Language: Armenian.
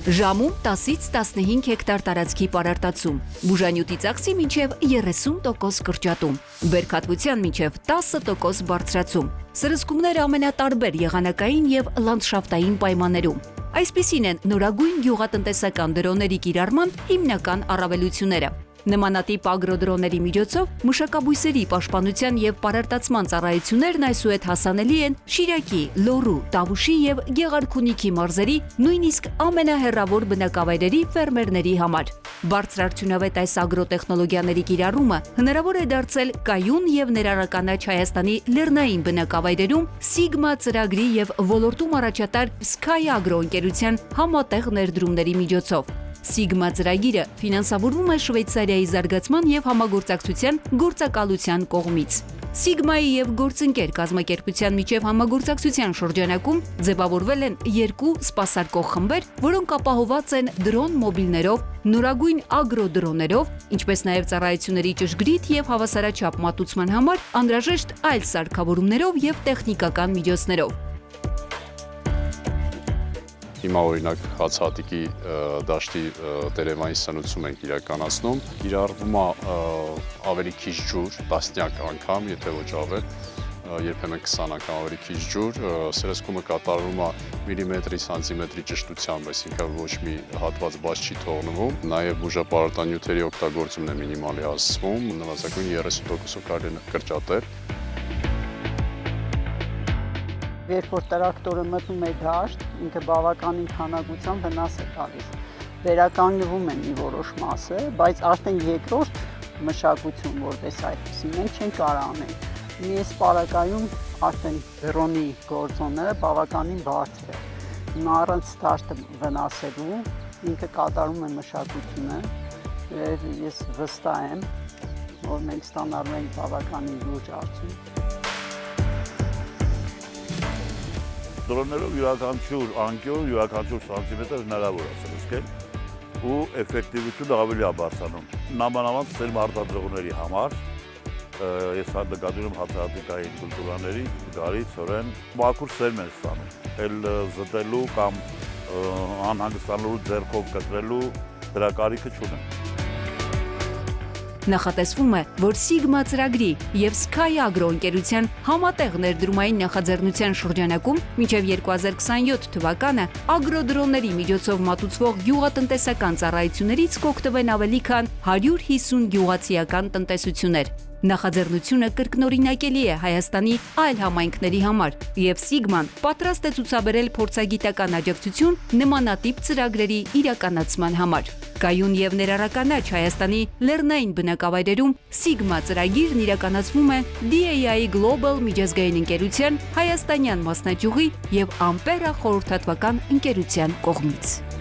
Ժամում 10-ից 15 հեկտար տարածքի պարարտացում, բուժանյութի ծախսի մինչև 30% կրճատում, բերքատվության մինչև 10% բարձրացում, սրսկումները ամենատարբեր եղանակային և լանդշաֆտային պայմաններում։ Այսպիսին են նորագույն գյուղատնտեսական դրոնների կիրառման հիմնական առավելությունները։ Նմանատիպ ագրոդրոնների միջոցով մշակաբույսերի պաշտպանության և պարարտացման ծառայություններն այսուհետ հասանելի են Շիրակի, Լոռու, Տավուշի և Գեղարքունիքի մարզերի, նույնիսկ ամենահեռավոր բնակավայրերի ֆերմերների համար։ Բարձրարդյունավետ այս ագրոտեխնոլոգիաների կիրառումը հնարավոր է դարձել կայուն և ներառականաչ Հայաստանի լեռնային բնակավայրերում Sigma ծրագրի և ոլորտում առաջատար Sky Agro ընկերության համատեղ ներդրումների միջոցով։ Sigma ծրագիրը ֆինանսավորվում է Շվեյցարիայի զարգացման և համագործակցության գործակալության կողմից։ Sigma-ի և գործընկեր կազմակերպության միջև համագործակցության շրջանակում ձևավորվել են երկու սպասարկող խմբեր, որոնք ապահովված են դրոն մոբիլներով, նորագույն ագրոդրոններով, ինչպես նաև ծառայությունների ճշգրիտ և հավասարաչափ մատուցման համար անհրաժեշտ այլ սարքավորումներով և տեխնիկական միջոցներով։ Հիմա օրինակ հացահատիկի դաշտի տերևային սնուցում ենք իրականացնում, կիրառվում է ավելի քիչ ջուր, տասնյակ անգամ, եթե ոչ ավել, երբեմն 20 անգամ ավելի քիչ ջուր, սրսկումը կատարվում է միլիմետրի, սանտիմետրի ճշտությամբ, այսինքն ոչ մի հատված բաց չի թողնվում, նաև բուժապարարտանյութերի օգտագործումն է մինիմալիզացվում, նվազագույն 30%-ով կարելի է կրճատել։ Երբ որ տրակտորը մտնում է դաշտ, ինքը բավականին քանակությամբ վնաս է տալիս։ Վերականգնվում են մի որոշ մասը, բայց արդեն երկրորդ մշակություն, որպես այդպիսի, մենք չենք կարող անել։ Այս պարագայում արդեն դրոնի գործոնները բավականին բարձր է։ Հիմա առանց դաշտը վնասելու, ինքը կատարում է մշակությունը, ես վստահ եմ, որ մենք ստանալու ենք բավականին լուրջ արդյունք։ Դրոններով յուրաքանչյուր անկյուն, յուրաքանչյուր սանտիմետր հնարավոր է սրսկել ու էֆեկտիվությունը ավելի է բարձրանում։ Նամանավանդ սերմ արտադրողների համար, ես նկատում եմ հացահատիկային կուլտուրաների, գարի, ցորեն, մաքուր սերմ են ստանում, էլ զտելու կամ անհանգստանալու ձեռքով կտրելու դրա կարիքը չունեն։ Նախատեսվում է, որ Sigma ծրագրի և Sky Agro ընկերության համատեղ ներդրումային նախաձեռնության շրջանակում մինչև 2027 թվականը ագրոդրոնների միջոցով մատուցվող գյուղատնտեսական ծառայություններից կօգտվեն ավելի քան 150 գյուղացիական տնտեսություններ։ Նախաձեռնությունը կրկնօրինակելի է Հայաստանի այլ համայնքների համար, և Sigma-ն պատրաստ է ցուցաբերել փորձագիտական աջակցություն նմանատիպ ծրագրերի իրականացման համար։ Կայուն և ներառականաչ Հայաստանի լեռնային բնակավայրերում Sigma ծրագիրն իրականացվում է DAI Global միջազգային ընկերության հայաստանյան մասնաճյուղի և Ampera խորհրդատվական ընկերության կողմից։